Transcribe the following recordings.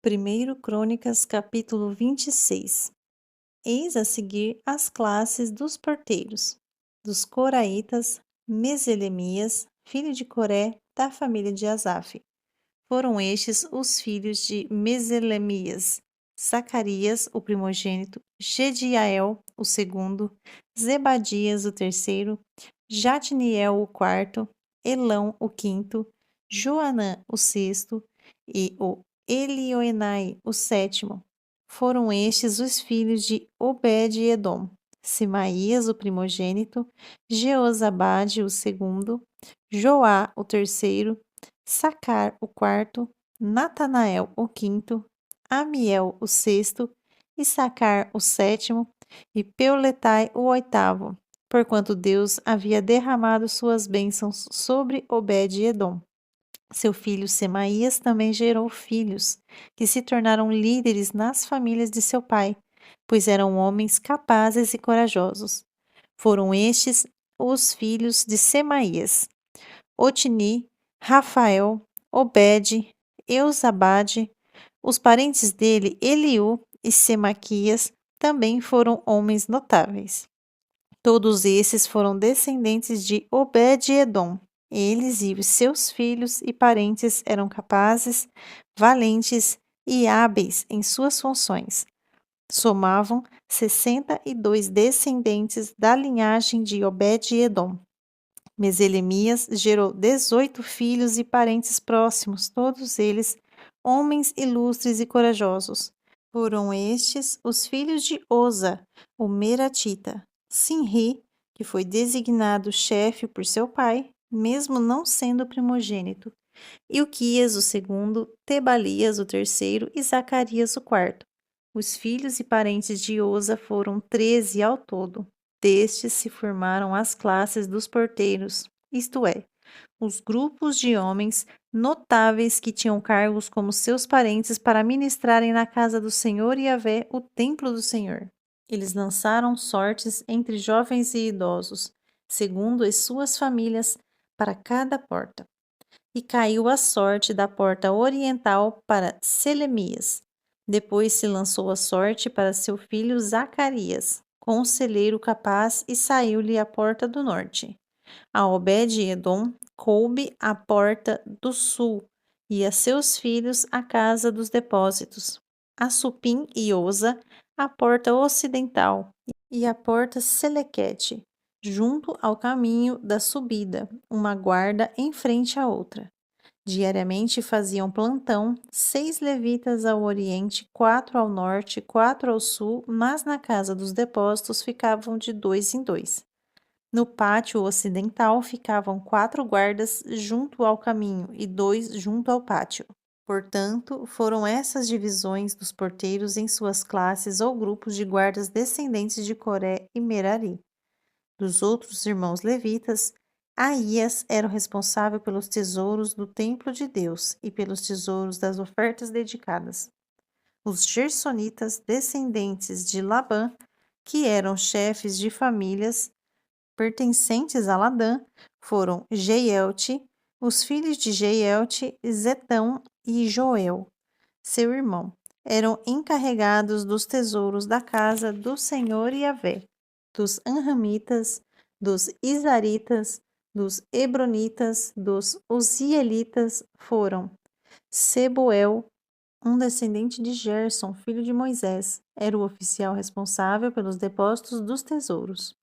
1 Crônicas, capítulo 26. Eis a seguir as classes dos porteiros, dos coraitas, Meselemias, filho de Coré, da família de Asaf. Foram estes os filhos de Meselemias: Zacarias, o primogênito, Jediael, o segundo, Zebadias, o terceiro, Jatniel, o quarto, Elão, o quinto, Joanã, o sexto, e o Elioenai, o sétimo. Foram estes os filhos de Obed-edom: Semaías, o primogênito, Jeozabade, o segundo, Joá, o terceiro, Sacar, o quarto, Natanael, o quinto, Amiel, o sexto, Issacar, o sétimo, e Peuletai, o oitavo, porquanto Deus havia derramado suas bênçãos sobre Obed-edom. Seu filho Semaías também gerou filhos, que se tornaram líderes nas famílias de seu pai, pois eram homens capazes e corajosos. Foram estes os filhos de Semaías: Otni, Rafael, Obed, Eusabade. Os parentes dele, Eliú e Semaquias, também foram homens notáveis. Todos esses foram descendentes de Obed-edom. Eles e os seus filhos e parentes eram capazes, valentes e hábeis em suas funções. Somavam 62 descendentes da linhagem de Obed-edom. Meselemias gerou 18 filhos e parentes próximos, todos eles homens ilustres e corajosos. Foram estes os filhos de Oza, o Meratita, Sinri, que foi designado chefe por seu pai, mesmo não sendo primogênito, Ilquias o segundo, Tebalias o terceiro e Zacarias o quarto. Os filhos e parentes de Oza foram 13 ao todo. Destes se formaram as classes dos porteiros, isto é, os grupos de homens notáveis que tinham cargos como seus parentes para ministrarem na casa do Senhor Yahvé, o templo do Senhor. Eles lançaram sortes entre jovens e idosos, segundo as suas famílias, para cada porta. E caiu a sorte da porta oriental para Selemias. Depois se lançou a sorte para seu filho Zacarias, conselheiro capaz, e saiu-lhe a porta do norte. A Obed-edom coube a porta do sul, e a seus filhos a casa dos depósitos. A Supim e Oza, a porta ocidental, e a porta Selequete, junto ao caminho da subida, uma guarda em frente à outra. Diariamente faziam plantão 6 levitas ao oriente, 4 ao norte, 4 ao sul, mas na casa dos depósitos ficavam de 2 em 2. No pátio ocidental ficavam 4 guardas junto ao caminho e 2 junto ao pátio. Portanto, foram essas divisões dos porteiros em suas classes ou grupos de guardas descendentes de Coré e Merari. Dos outros irmãos levitas, Aías era o responsável pelos tesouros do templo de Deus e pelos tesouros das ofertas dedicadas. Os gersonitas, descendentes de Labã, que eram chefes de famílias pertencentes a Ladã, foram Jeielte, os filhos de Jeielte, Zetão e Joel, seu irmão. Eram encarregados dos tesouros da casa do Senhor Yahvé, dos Anramitas, dos Izaritas, dos Hebronitas, dos Uzielitas foram Sebuel, um descendente de Gerson, filho de Moisés, era o oficial responsável pelos depósitos dos tesouros.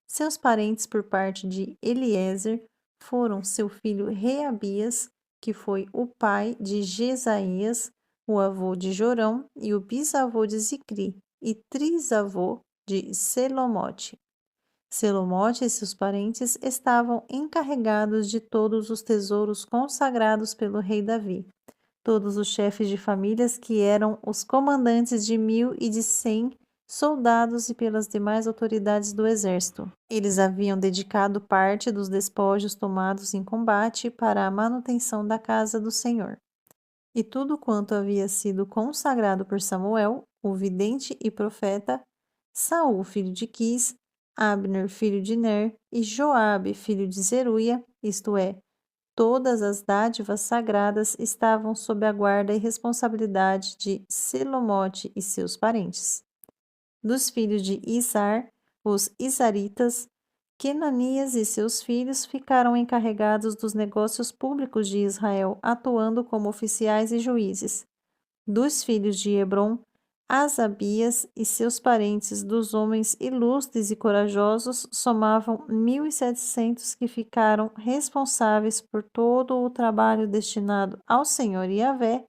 Seus parentes por parte de Eliezer foram seu filho Reabias, que foi o pai de Jesaías, o avô de Jorão e o bisavô de Zicri, e trisavô de Selomote. Selomote e seus parentes estavam encarregados de todos os tesouros consagrados pelo rei Davi, todos os chefes de famílias que eram os comandantes de 1.000 e de 100 soldados e pelas demais autoridades do exército. Eles haviam dedicado parte dos despojos tomados em combate para a manutenção da casa do Senhor. E tudo quanto havia sido consagrado por Samuel, o vidente e profeta, Saul, filho de Quis, Abner, filho de Ner, e Joabe, filho de Zeruia, isto é, Todas as dádivas sagradas estavam sob a guarda e responsabilidade de Selomote e seus parentes. Dos filhos de Izar, os Izaritas, Quenanias e seus filhos ficaram encarregados dos negócios públicos de Israel, atuando como oficiais e juízes. Dos filhos de Hebron, Asabias e seus parentes, dos homens ilustres e corajosos, somavam 1.700 que ficaram responsáveis por todo o trabalho destinado ao Senhor Yahvé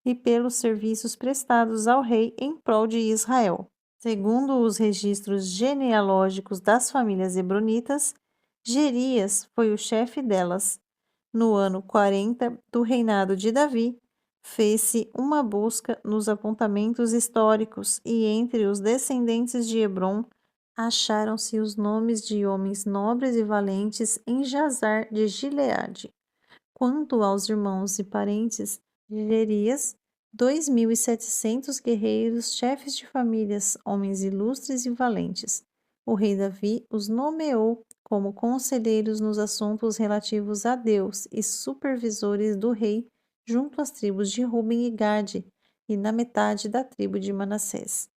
e pelos serviços prestados ao rei em prol de Israel. Segundo os registros genealógicos das famílias hebronitas, Gerias foi o chefe delas. No ano 40 do reinado de Davi, fez-se uma busca nos apontamentos históricos e entre os descendentes de Hebron acharam-se os nomes de homens nobres e valentes em Jazar de Gileade. Quanto aos irmãos e parentes de Gerias, 2.700 guerreiros, chefes de famílias, homens ilustres e valentes. O rei Davi os nomeou como conselheiros nos assuntos relativos a Deus e supervisores do rei junto às tribos de Ruben e Gade e na metade da tribo de Manassés.